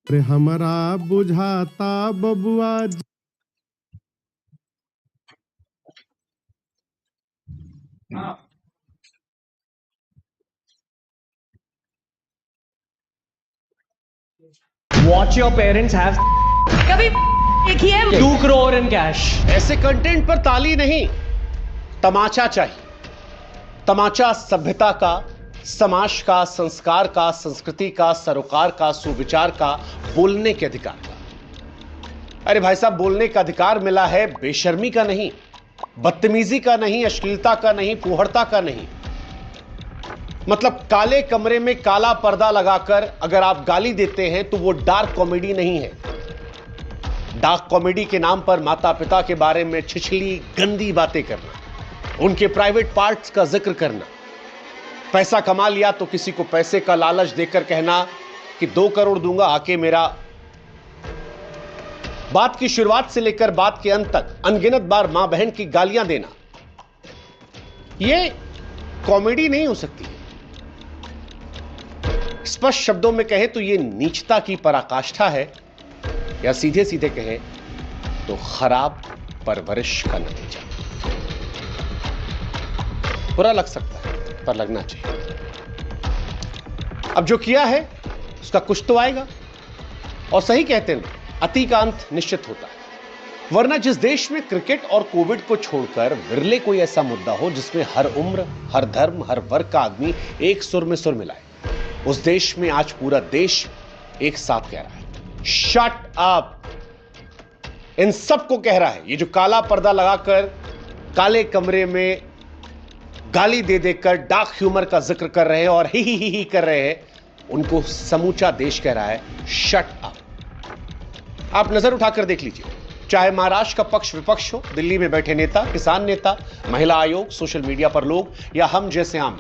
अरे हमरा बुझाता बबुआ What your parents have कभी देखी है 2 crore in cash. ऐसे कंटेंट पर ताली नहीं, तमाचा चाहिए। तमाचा सभ्यता का, समाज का, संस्कार का, संस्कृति का, सरोकार का, सुविचार का, बोलने के अधिकार का। अरे भाई साहब, बोलने का अधिकार मिला है बेशर्मी का नहीं, बदतमीजी का नहीं, अश्लीलता का नहीं, फूहड़ता का नहीं। मतलब काले कमरे में काला पर्दा लगाकर अगर आप गाली देते हैं तो वो डार्क कॉमेडी नहीं है। डार्क कॉमेडी के नाम पर माता पिता के बारे में छिछली गंदी बातें करना, उनके प्राइवेट पार्ट्स का जिक्र करना, पैसा कमा लिया तो किसी को पैसे का लालच देकर कहना कि 2 करोड़ दूंगा आके मेरा। बात की शुरुआत से लेकर बात के अंत तक अनगिनत बार मां बहन की गालियां देना, यह कॉमेडी नहीं हो सकती। स्पष्ट शब्दों में कहें तो यह नीचता की पराकाष्ठा है, या सीधे सीधे कहें तो खराब परवरिश का नतीजा। बुरा लग सकता है पर लगना चाहिए। अब जो किया है उसका कुछ तो आएगा, और सही कहते हैं अति का अंत निश्चित होता है। वरना जिस देश में क्रिकेट और कोविड को छोड़कर विरले कोई ऐसा मुद्दा हो जिसमें हर उम्र, हर धर्म, हर वर्ग का आदमी एक सुर में सुर मिलाए, उस देश में आज पूरा देश एक साथ कह रहा है शट अप। इन सबको कह रहा है ये जो काला पर्दा लगाकर काले कमरे में गाली दे देकर डार्क ह्यूमर का जिक्र कर रहे हैं और ही कर रहे हैं, उनको समूचा देश कह रहा है शट अप। आप नजर उठाकर देख लीजिए, चाहे महाराष्ट्र का पक्ष विपक्ष हो, दिल्ली में बैठे नेता, किसान नेता, महिला आयोग, सोशल मीडिया पर लोग, या हम जैसे आम,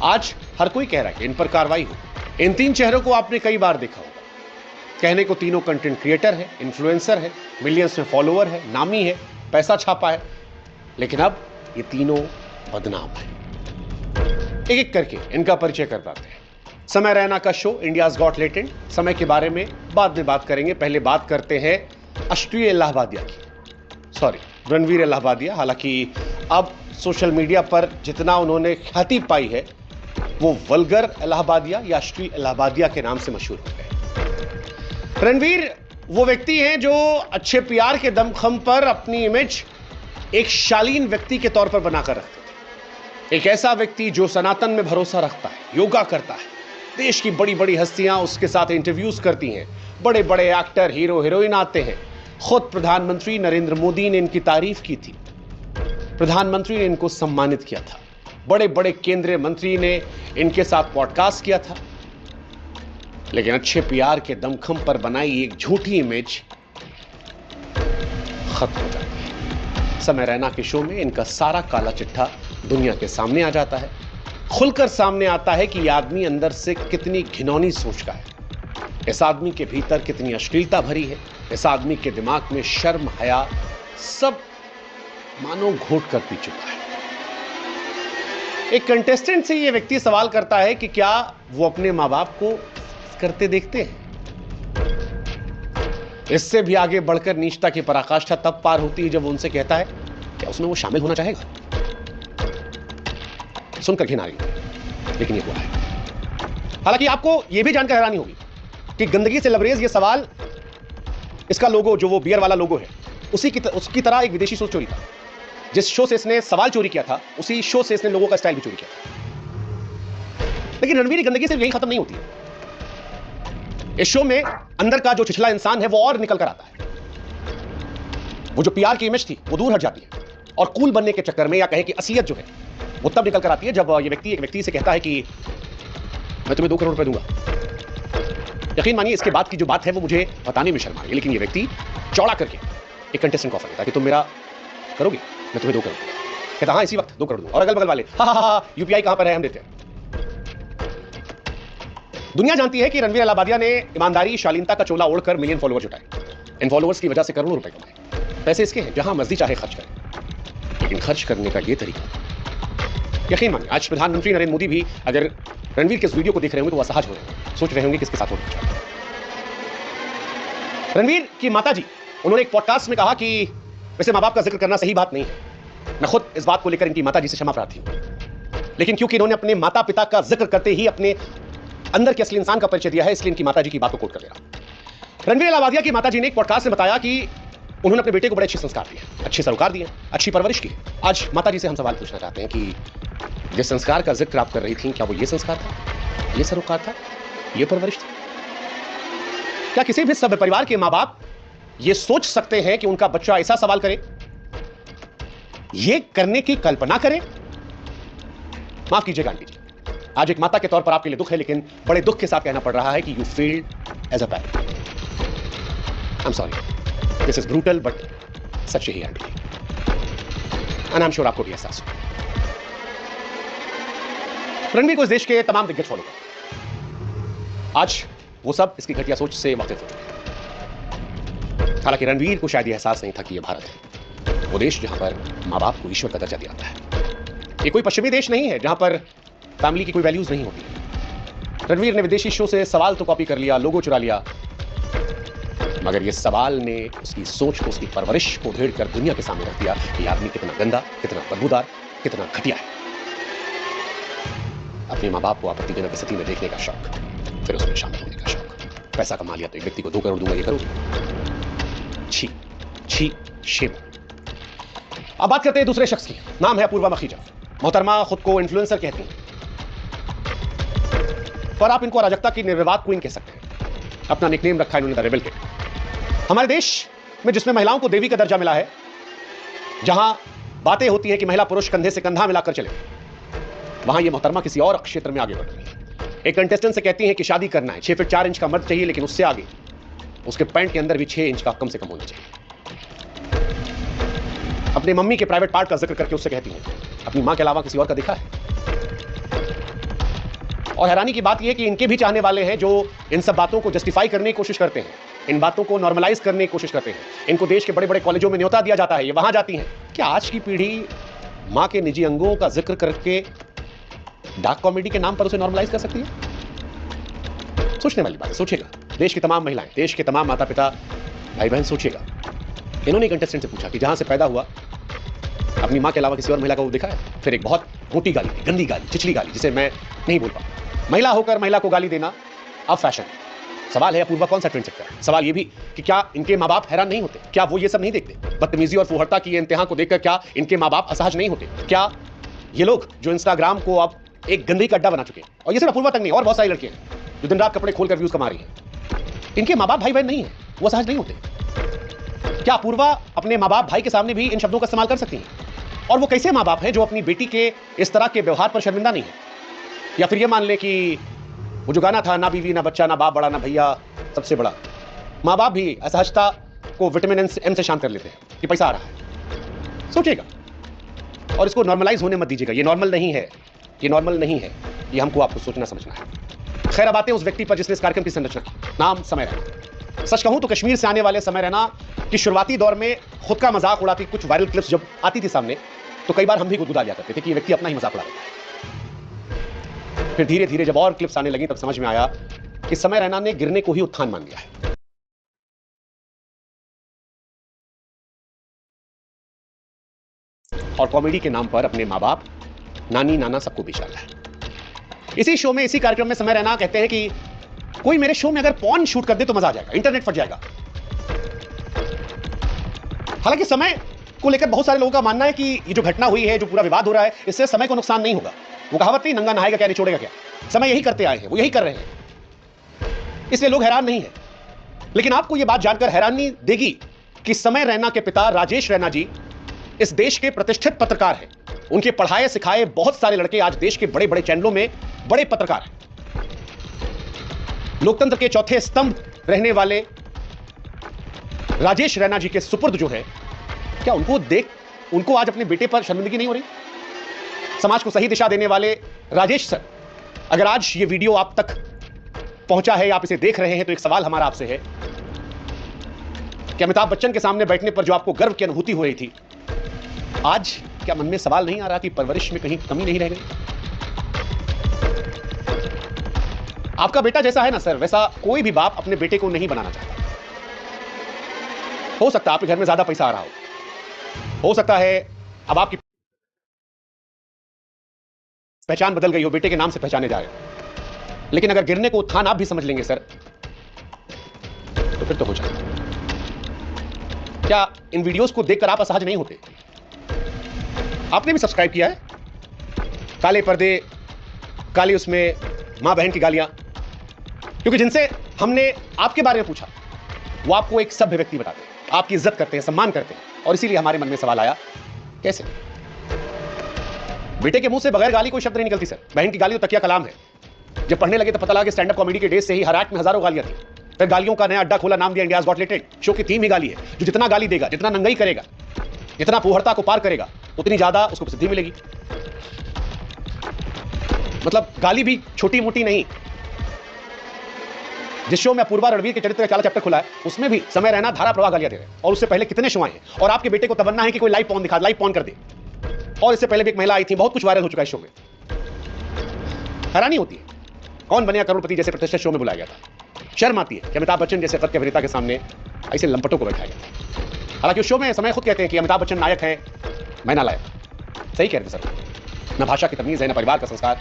आज हर कोई कह रहा है कि इन पर कार्रवाई हो। इन 3 चेहरों को आपने कई बार देखा होगा। कहने को तीनों कंटेंट क्रिएटर है, इन्फ्लुएंसर है, मिलियंस में फॉलोअर है, नामी है, पैसा छापा है, लेकिन अब ये तीनों बदनाम है। एक एक करके इनका परिचय कर पाते हैं। समय रैना का शो इंडियाज गॉट टैलेंट, समय के बारे में बाद में बात करेंगे। पहले बात करते हैं अश्लील इलाहाबादिया की, सॉरी रणवीर इलाहाबादिया। हालांकि अब सोशल मीडिया पर जितना उन्होंने ख्याति पाई है वो वल्गर इलाहाबादिया या अश्लील इलाहाबादिया के नाम से मशहूर हो गए। रणवीर वो व्यक्ति हैं जो अच्छे पीआर के दमखम पर अपनी इमेज एक शालीन व्यक्ति के तौर पर बनाकर रखते थे। एक ऐसा व्यक्ति जो सनातन में भरोसा रखता है, योगा करता है, देश की बड़ी बड़ी हस्तियां उसके साथ इंटरव्यूज करती हैं, बड़े बड़े एक्टर, हीरो हीरोइन आते हैं। खुद प्रधानमंत्री नरेंद्र मोदी ने इनकी तारीफ की थी, प्रधानमंत्री ने इनको सम्मानित किया था, बड़े बड़े केंद्रीय मंत्री ने इनके साथ पॉडकास्ट किया था। लेकिन अच्छे पीआर के दमखम पर बनाई एक झूठी इमेज खत्म हो जाती है। समय रैना के शो में इनका सारा काला चिट्ठा दुनिया के सामने आ जाता है। खुलकर सामने आता है कि यह आदमी अंदर से कितनी घिनौनी सोच का है, इस आदमी के भीतर कितनी अश्लीलता भरी है, इस आदमी के दिमाग में शर्म, हया सब मानो घोट कर पी चुका है। एक कंटेस्टेंट से यह व्यक्ति सवाल करता है कि क्या वो अपने मां बाप को करते देखते हैं। इससे भी आगे बढ़कर नीचता की पराकाष्ठा तब पार होती है जब वो उनसे कहता है क्या उसमें वो शामिल होना चाहेगा। सुनकर घिन आ रही है, लेकिन ये हुआ है। हालांकि आपको यह भी जानकर हैरानी होगी कि गंदगी से लबरेज ये सवाल, इसका लोगो जो वो बियर वाला लोगो है, उसकी तरह एक विदेशी शो चोरी था। जिस शो से इसने सवाल चोरी किया था उसी शो से इसने लोगों का स्टाइल भी चोरी किया था। लेकिन रणवीर की गंदगी सिर्फ यही खत्म नहीं होती है। इस शो में अंदर का जो छिछला इंसान है वो और निकल कर आता है। वो जो पीआर की इमेज थी वो दूर हट जाती है, और कूल बनने के चक्कर में, या कहे कि असलियत जो है वो तब निकल कर आती है जब ये व्यक्ति एक व्यक्ति से कहता है कि मैं तुम्हें 2 करोड़ रुपए दूंगा। यकीन मानिए इसके बाद की जो बात है वो मुझे बताने में शर्म आ रही है, लेकिन ये व्यक्ति चौड़ा करके एक कंटेस्टेंट को ऑफर देता है कि तुम मेरा करोगे, मैं तुम्हें 2 करोड़ दूंगा। कहता हाँ इसी वक्त 2 करोड़ दूंगा। और अगल बगल वाले हा यूपीआई कहां पर है, हम देते हैं। दुनिया जानती है कि रणवीर इलाहाबादिया ने ईमानदारी, शालीनता का चोला ओढ़कर मिलियन फॉलोअर जुटाए। इन फॉलोअर्स की वजह से करोड़ों रुपए कमाए। पैसे इसके हैं, जहां मर्जी चाहे खर्च करें, लेकिन खर्च करने का यह तरीका, यकीन मानिए आज प्रधानमंत्री नरेंद्र मोदी भी अगर रणवीर के इस वीडियो को देख रहे होंगे तो वो असहज हो रहे हैं, सोच रहे होंगे किसके साथ हो रहा है। रणवीर की माताजी, उन्होंने एक पॉडकास्ट में कहा कि वैसे मां बाप का जिक्र करना सही बात नहीं है। मैं खुद इस बात को लेकर इनकी माताजी से क्षमा प्रार्थी हूं, लेकिन क्योंकि इन्होंने अपने माता पिता का जिक्र करते ही अपने अंदर के असली इंसान का परिचय दिया है, इसलिए इनकी माताजी की बात को कोट कर ले रहा हूं। रणवीर अलावादिया की माताजी ने एक पॉडकास्ट में बताया कि उन्होंने अपने बेटे को बड़े अच्छे संस्कार दिए, अच्छे सरोकार दिए, अच्छी परवरिश की। आज माताजी से हम सवाल पूछना चाहते हैं कि जिस संस्कार का जिक्र आप कर रही थी, क्या वो ये संस्कार था, ये सरोकार था, ये परवरिश थी? क्या किसी भी सभ्य परिवार के मां बाप ये सोच सकते हैं कि उनका बच्चा ऐसा सवाल करे, ये करने की कल्पना करे? माफ कीजिएगा आंटी जी, आज एक माता के तौर पर आपके लिए दुख है, लेकिन बड़े दुख के साथ कहना पड़ रहा है कि you failed as a parent. I am sorry, this is brutal but सच ही है aunty ji, and I am sure आपको भी एहसास हो। रणवीर को इस देश के तमाम दिग्गज फॉलो करते, आज वो सब इसकी घटिया सोच से वाकिफ हो चुके हैं। हालांकि रणवीर को शायद यह एहसास नहीं था कि यह भारत है, वो देश जहां पर मां बाप को ईश्वर का दर्जा दिया जाता है। ये कोई पश्चिमी देश नहीं है जहां पर फैमिली की कोई वैल्यूज नहीं होती। रणवीर ने विदेशी शो से सवाल तो कॉपी कर लिया, लोगो चुरा लिया, मगर ये सवाल ने उसकी सोच को, उसकी परवरिश को उधेड़ कर दुनिया के सामने रख दिया कि आदमी कितना गंदा, कितना बदबूदार, कितना घटिया है। अपने मां बाप को आपत्तिजनक स्थिति में देखने का शौक, फिर उसमें शामिल होने का शौक। पैसा कमा लिया तो एक व्यक्ति को 2 करोड़ दूंगा, ये करोगे? छी छी शेम। अब बात करते हैं दूसरे शख्स की। नाम है अपूर्वा मखीजा। मोहतरमा खुद को इन्फ्लुएंसर कहती हैं, पर आप इनको अराजकता की निर्विवाद क्वीन कह सकते हैं। अपना निकनेम रखा है इन्होंने द रेबल किड। हमारे देश में जिसमें महिलाओं को देवी का दर्जा मिला है, जहां बातें होती हैं कि महिला पुरुष कंधे से कंधा मिलाकर चले, वहां ये मोहतरमा किसी और क्षेत्र में आगे बढ़ रही है। एक कंटेस्टेंट से कहती हैं कि शादी करना है, 6 फीट 4 इंच का मर्द चाहिए, लेकिन उससे आगे उसके पैंट के अंदर भी 6 इंच का कम से कम होना चाहिए। अपने मम्मी के प्राइवेट पार्ट का जिक्र करके उससे कहती हैं, अपनी मां के अलावा किसी और का देखा है? और हैरानी की बात यह कि इनके भी चाहने वाले हैं जो इन सब बातों को जस्टिफाई करने की कोशिश करते हैं, इन बातों को नॉर्मलाइज करने की कोशिश करते हैं। इनको देश के बड़े बड़े कॉलेजों में न्योता दिया जाता है, ये वहां जाती हैं। क्या आज की पीढ़ी मां के निजी अंगों का जिक्र करके डार्क कॉमेडी के नाम पर उसे नॉर्मलाइज कर सकती है? सोचने वाली बात है, सोचेगा देश की तमाम महिलाएं, देश के तमाम माता पिता, भाई बहन, सोचिएगा। इन्होंने कंटेस्टेंट से पूछा कि जहां से पैदा हुआ अपनी मां के अलावा किसी और महिला को वो दिखा है? फिर एक बहुत मोटी गाली थी, गंदी गाली, चिचली गाली, जिसे मैं नहीं बोल पाऊं। महिला होकर महिला को गाली देना अब फैशन है। सवाल है अपूर्वा कौन सा ट्रेंड सकता है? सवाल यह भी कि क्या इनके मां बाप हैरान नहीं होते? क्या वो ये सब नहीं देखते? बदतमीजी और फुहड़ता की इंतहा को देखकर क्या इनके मां बाप असहज नहीं होते? क्या ये लोग जो इंस्टाग्राम को अब एक गंदगी का अड्डा बना चुके हैं, और ये सिर्फ अपूर्वा तक नहीं, और बहुत सारी लड़कियां हैं जो दिन रात कपड़े खोलकर व्यूज कमा रही हैं, इनके मां बाप भाई बहन नहीं है, वो असहज नहीं होते? क्या अपूर्वा अपने मां बाप भाई के सामने भी इन शब्दों का इस्तेमाल कर सकती हैं? और वो कैसे मां बाप हैं जो अपनी बेटी के इस तरह के व्यवहार पर शर्मिंदा नहीं है? या फिर ये मान ले कि वो जो गाना था, ना बीवी ना बच्चा ना बाप बड़ा ना भैया सबसे बड़ा, मां बाप भी असहजता को विटामिन एम से शांत कर लेते हैं कि पैसा आ रहा है। सोचिएगा, और इसको नॉर्मलाइज होने मत दीजिएगा। ये नॉर्मल नहीं है, ये नॉर्मल नहीं है, ये हमको आपको सोचना समझना है। खैर, अब आते हैं उस व्यक्ति पर जिसने इस कार्यक्रम की संरचना की। नाम समय रैना। सच कहूं तो कश्मीर से आने वाले समय रैना की शुरुआती दौर में खुद का मजाक उड़ाती कुछ वायरल क्लिप्स जब आती थी सामने, तो कई बार हम भी गुदगुदा लिया करते थे कि ये व्यक्ति अपना ही मजाक उड़ा रहा है। फिर धीरे धीरे जब और क्लिप्स आने लगी तब समझ में आया कि समय रैना ने गिरने को ही उत्थान मान लिया है। और कॉमेडी के नाम पर अपने मां बाप, नानी नाना सबको बेच डाला है। इसी शो में, इसी कार्यक्रम में समय रैना कहते हैं कि कोई मेरे शो में अगर पॉर्न शूट कर दे तो मजा आ जाएगा, इंटरनेट फट जाएगा। हालांकि समय को लेकर बहुत सारे लोगों का मानना है कि ये जो घटना हुई है, जो पूरा विवाद हो रहा है, इससे समय को नुकसान नहीं होगा। वो कहावत नहीं, नंगा नहाएगा क्या निचोड़ेगा क्या। समय यही करते आए हैं, वो यही कर रहे हैं, इसलिए लोग हैरान नहीं है। लेकिन आपको यह बात जानकर हैरानी देगी कि समय रैना के पिता राजेश रैना जी इस देश के प्रतिष्ठित पत्रकार हैं। उनके पढ़ाए सिखाए बहुत सारे लड़के आज देश के बड़े बड़े चैनलों में बड़े पत्रकार हैं। लोकतंत्र के चौथे स्तंभ रहने वाले राजेश रैना जी के सुपुर्द जो है, क्या उनको आज अपने बेटे पर शर्मिंदगी नहीं हो रही? समाज को सही दिशा देने वाले राजेश सर, अगर आज ये वीडियो आप तक पहुंचा है, आप इसे देख रहे हैं, तो एक सवाल हमारा आपसे है कि अमिताभ बच्चन के सामने बैठने पर जो आपको गर्व की अनुभूति हो रही थी, आज क्या मन में सवाल नहीं आ रहा कि परवरिश में कहीं कमी नहीं रह गई? आपका बेटा जैसा है ना सर, वैसा कोई भी बाप अपने बेटे को नहीं बनाना चाहता। हो सकता है आपके घर में ज्यादा पैसा आ रहा हो सकता है अब आपकी पहचान बदल गई हो, बेटे के नाम से पहचाने जा रहे हो। लेकिन अगर गिरने को उत्थान आप भी समझ लेंगे सर, तो फिर तो हो जाएगा। क्या इन वीडियोस को देखकर आप असहज नहीं होते? आपने भी सब्सक्राइब किया है? काले पर्दे, काली उसमें मां बहन की गालियां, क्योंकि जिनसे हमने आपके बारे में पूछा वो आपको एक सभ्य व्यक्ति बताते हैं, आपकी इज्जत करते हैं, सम्मान करते हैं, और इसीलिए हमारे मन में सवाल आया, कैसे? बेटे के मुंह से बगैर गाली कोई शब्द नहीं निकलती सर। बहन की गाली तो तकिया कलाम है। जब पढ़ने लगे तो पता लगा कि स्टैंड अप कॉमेडी के डेज से ही हर एक्ट में हजारों गालियां थी। फिर गालियों का नया अड्डा खोला, नाम दिया इंडियाज गॉट लेटेड। शो की थीम ही गाली है। जो जितना गाली देगा, जितना नंगाई करेगा, जितना फूहड़ता को पार करेगा, उतनी ज्यादा उसको प्रसिद्धि मिलेगी। मतलब गाली भी छोटी मोटी नहीं। जिस शो में अपूर्वा रणवीर के चरित्र का चाला चैप्टर खुला है, उसमें भी समय रहना धारा प्रवाह गालियां दे रहे हैं। और उससे पहले कितने शो आए हैं। और आपके बेटे को तमन्ना है कि कोई लाइव पॉन दिखा, लाइव पॉन कर दे। और इससे पहले भी एक महिला आई थी, बहुत कुछ वायरल हो चुका है शो में। हैरानी होती है, कौन बनेगा करोड़पति जैसे प्रतिष्ठित शो में बुलाया गया था। शर्म आती है कि अमिताभ बच्चन जैसे सत्य अभिनेता के सामने ऐसे लंपटों को बैठाया गया था। हालांकि उस शो में समय खुद कहते हैं कि अमिताभ बच्चन नायक है, मैं नालायक। सही कह रहे थे सर। न भाषा की तमीज है, न परिवार का संस्कार।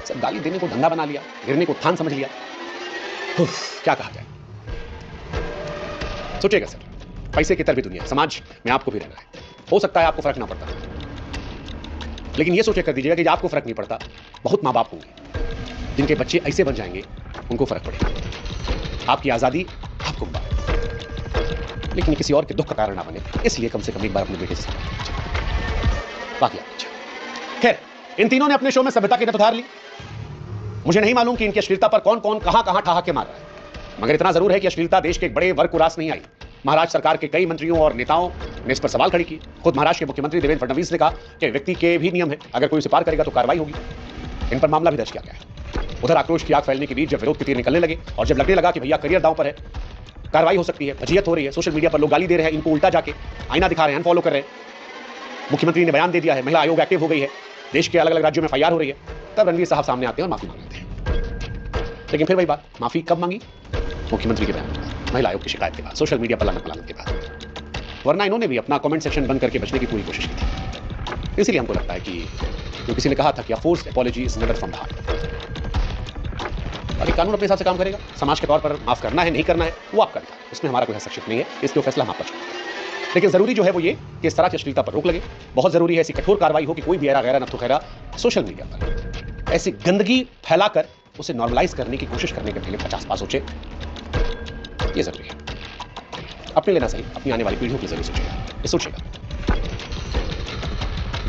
सब गाली देने को धंधा बना लिया, गिरने को उत्थान समझ लिया। क्या कहा जाए? सोचिएगा सर, पैसे की तरह भी दुनिया, समाज में आपको भी रहना है। हो सकता है आपको फर्क ना पड़ता, लेकिन यह सोचे कर दीजिएगा कि आपको फर्क नहीं पड़ता, बहुत मां बाप होंगे जिनके बच्चे ऐसे बन जाएंगे, उनको फर्क पड़ेगा। आपकी आजादी आपको मुबारक, लेकिन किसी और के दुख का कारण ना बने, इसलिए कम से कम एक बार अपने बेटे से बाकी आप खैर, इन तीनों ने अपने शो में सभ्यता की नत उधार ली। मुझे नहीं मालूम कि इनकी अश्लीलता पर कौन कौन कहां कहां ठहाके मार रहा है, मगर इतना जरूर है कि अश्लीलता देश के एक बड़े वर्ग को रास नहीं आई। महाराष्ट्र सरकार के कई मंत्रियों और नेताओं ने इस पर सवाल खड़े किए। खुद महाराष्ट्र के मुख्यमंत्री देवेंद्र फडणवीस ने कहा कि व्यक्ति के भी नियम है, अगर कोई उसे पार करेगा तो कार्रवाई होगी। इन पर मामला भी दर्ज किया गया है। उधर आक्रोश की आग फैलने के बीच जब विरोध के तीर निकलने लगे और जब लगने लगा कि भैया करियर दांव पर है, कार्रवाई हो सकती है, फजीयत हो रही है, सोशल मीडिया पर लोग गाली दे रहे हैं, इनको उल्टा जाके आईना दिखा रहे हैं, अनफॉलो कर रहे हैं, मुख्यमंत्री ने बयान दे दिया है, महिला आयोग एक्टिव हो गई है, देश के अलग अलग राज्यों में एफआईआर हो रही है, तब रणवीर साहब सामने आते हैं और माफी मांग लेते हैं। लेकिन फिर वही बात, माफी कब मांगी? मुख्यमंत्री के बयान के बाद, महिला आयोग की शिकायत के बाद, सोशल मीडिया पर लानत मलानत के बाद। वरना इन्होंने भी अपना कमेंट सेक्शन बंद करके बचने की पूरी कोशिश की थी। इसीलिए हमको लगता है कि जो किसी ने कहा था कि forced apology is never from the heart. बाकी कानून अपने हिसाब से काम करेगा। समाज के तौर पर माफ करना है, नहीं करना है, वो आपका अधिकार, उसमें हमारा कोई हस्तक्षेप नहीं है, इसलिए फैसला हम आपका छोड़ते हैं। लेकिन जरूरी जो है वो ये कि इस तरह की अश्लीलता पर रोक लगे। बहुत जरूरी है ऐसी कठोर कार्रवाई हो कि कोई भी ऐरा गैरा नथु खैरा सोशल मीडिया पर ऐसी गंदगी फैलाकर उसे नॉर्मलाइज करने की कोशिश करने के पहले 50 बार सोचे। ये जरूरी है। अपने लेना सही, अपनी आने वाली पीढ़ियों के लिए जरूर सोचेगा। ये सोचेगा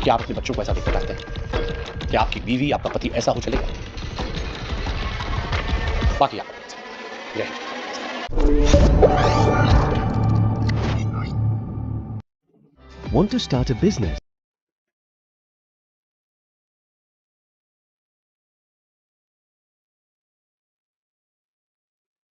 कि आप अपने बच्चों को ऐसा देखना चाहते हैं कि आपकी बीवी, आपका पति ऐसा हो चलेगा? बाकी आप जय Hind. Want to start a business?